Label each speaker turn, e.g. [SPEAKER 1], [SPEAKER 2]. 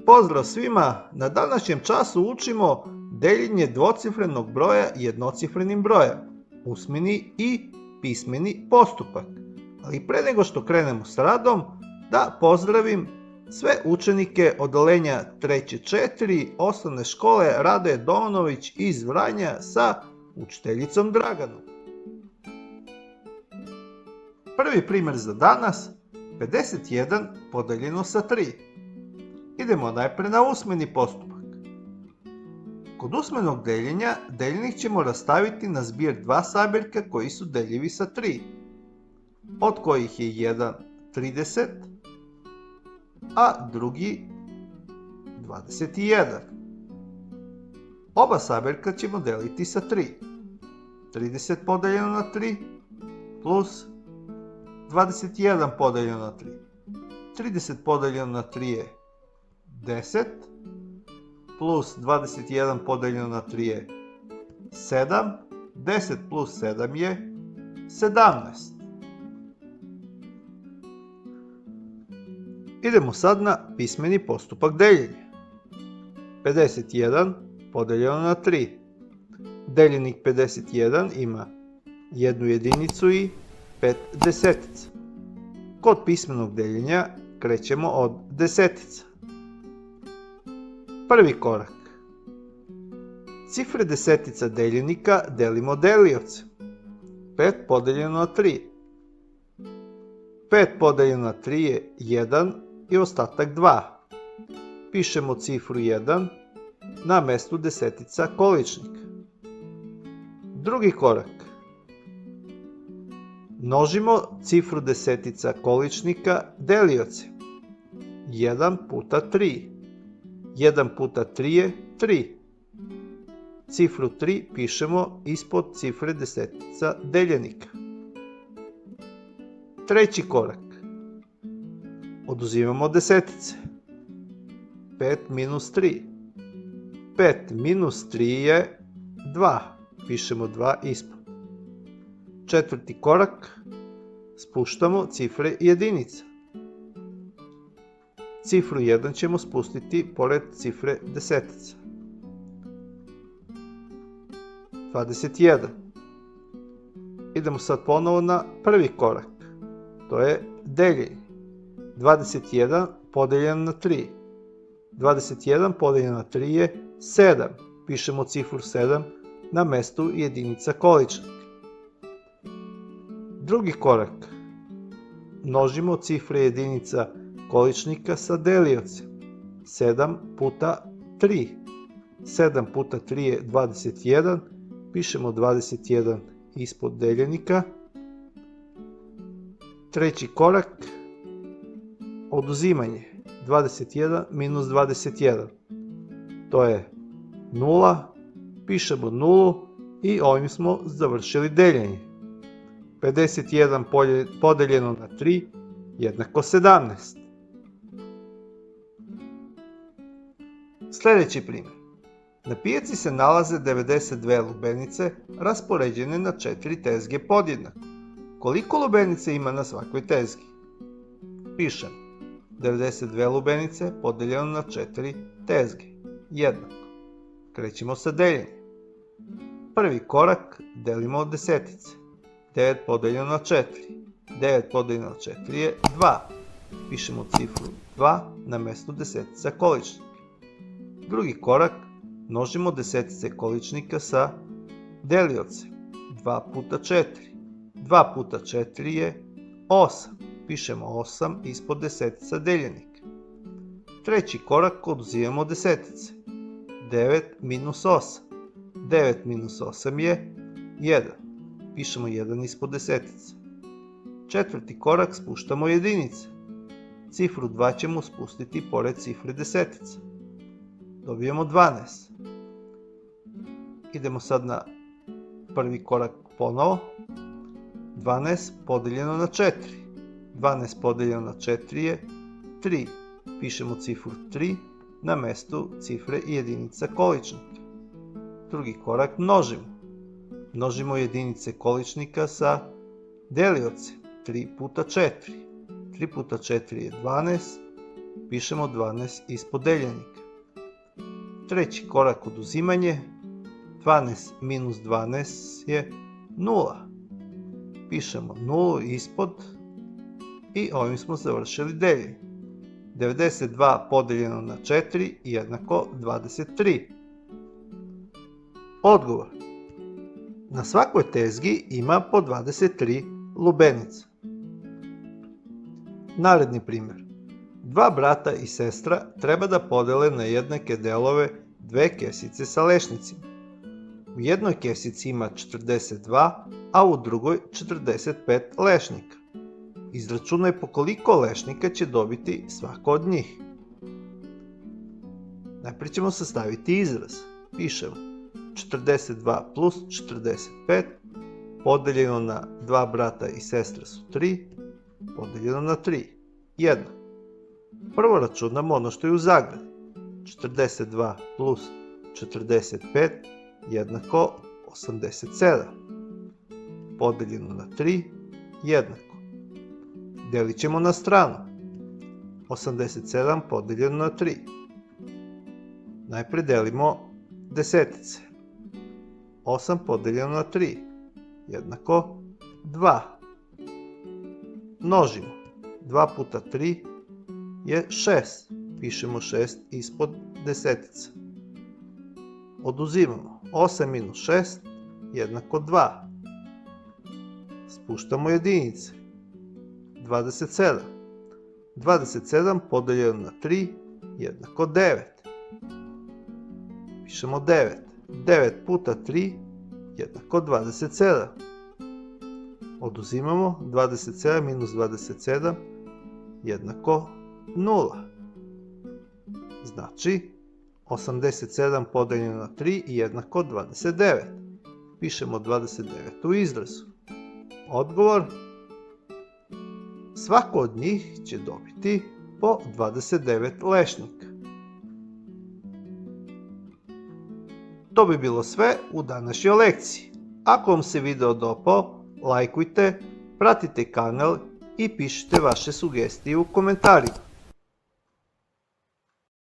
[SPEAKER 1] Pozdrav svima! Na današnjem času učimo deljenje dvocifrenog broja jednocifrenim brojem, usmeni i pismeni postupak. Ali pre nego što krenemo s radom, da pozdravim sve učenike odeljenja 3. osnovne škole Radoje Donović iz Vranja sa učiteljicom Draganom. Prvi primjer za danas, 51 podeljeno sa 3. Idemo najpre na usmeni postupak. Kod usmenog deljenja, deljenik ćemo rastaviti na zbir dva sabirka koji su deljivi sa 3, od kojih je jedan 30, a drugi 21. Oba sabirka ćemo deliti sa 3. 30 podeljeno na 3 plus 21 podeljeno na 3. 30 podeljeno na 3 je 10 plus 21 podeljeno na 3 je 7, 10 plus 7 je 17. Idemo sad na pismeni postupak deljenja. 51 podeljeno na 3. Deljenik 51 ima jednu jedinicu i 5 desetica. Kod pismenog deljenja krećemo od desetica. Prvi korak. Cifre desetica deljenika delimo deliocem. 5 podeljeno na 3. 5 podeljeno na 3 je 1 i ostatak 2. Pišemo cifru 1 na mestu desetica količnika. Drugi korak. Množimo cifru desetica količnika deliocem. 1 puta 3. 1 puta 3 je 3. Cifru 3 pišemo ispod cifre desetica deljenika. Treći korak. Oduzimamo desetice. 5 minus 3. 5 minus 3 je 2. Pišemo 2 ispod. Četvrti korak. Spuštamo cifre jedinica. Cifru 1 ćemo spustiti pored cifre desetica. 21. Idemo sad ponovo na prvi korak. To je deljenje. 21 podeljeno na 3. 21 podeljeno na 3 je 7. Pišemo cifru 7 na mestu jedinica količnika. Drugi korak. Množimo cifre jedinica količnika sa deliocem. 7 puta 3. 7 puta 3 je 21. Pišemo 21 ispod deljenika. Treći korak. Oduzimanje. 21 minus 21. To je 0. Pišemo 0 i ovim smo završili deljenje. 51 podeljeno na 3 jednako 17. Sljedeći primjer. Na pijaci se nalaze 92 lubenice raspoređene na 4 tezge podjednako. Koliko lubenica ima na svakoj tezgi? Pišem 92 lubenice podeljeno na 4 tezge. Jednako. Krećemo sa deljenjem. Prvi korak delimo desetice. 9 podeljeno na 4. 9 podeljeno na 4 je 2. Pišemo cifru 2 na mestu desetica količnika. Drugi korak. Množimo desetice količnika sa deliocem. 2 puta 4. 2 puta 4 je 8. Pišemo 8 ispod desetica deljenika. Treći korak. Oduzimamo desetice. 9 minus 8. 9 minus 8 je 1. Pišemo 1 ispod desetica. Četvrti korak. Spuštamo jedinice. Cifru 2 ćemo spustiti pored cifre desetica. Dobijemo 12. Idemo sad na prvi korak ponovo. 12 podeljeno na 4. 12 podeljeno na 4 je 3. Pišemo cifru 3 na mestu cifre i jedinica količnika. Drugi korak. Množimo. Množimo jedinice količnika sa deliocem. 3 puta 4. 3 puta 4 je 12. Pišemo 12 ispod deljenika. Treći korak oduzimanje. 12 minus 12 je 0. Pišemo 0 ispod i ovim smo završili deljenje. 92 podeljeno na 4 jednako 23. Odgovor. Na svakoj tezgi ima po 23 lubenica. Naredni primjer. Dva brata i sestra treba da podele na jednake delove dve kesice sa lešnicima. U jednoj kesici ima 42, a u drugoj 45 lešnika. Izračunaj po koliko lešnika će dobiti svako od njih. Najprije ćemo sastaviti izraz. Pišemo 42 plus 45 podeljeno na dva brata i sestra su 3, podeljeno na 3, 1. Prvo računamo ono što je u zagradi. 42 plus 45 jednako 87. Podeljeno na 3 jednako. Delit ćemo na stranu. 87 podeljeno na 3. Najprej delimo desetice. 8 podeljeno na 3 jednako 2. Množimo. 2 puta 3 je 6. Pišemo 6 ispod desetica. Oduzimamo. 8 minus 6 jednako 2. Spuštamo jedinice. 27. 27 podeljeno na 3 jednako 9. Pišemo 9. 9 puta 3 jednako 27. Oduzimamo. 27 minus 27 jednako 0. Znači 87 podeljeno na 3 jednako 29. Pišemo 29 u izrazu. Odgovor. Svako od njih će dobiti po 29 lešnika. To bi bilo sve u današnjoj lekciji. Ako vam se video dopao, lajkujte, pratite kanal i pišite vaše sugestije u komentarima.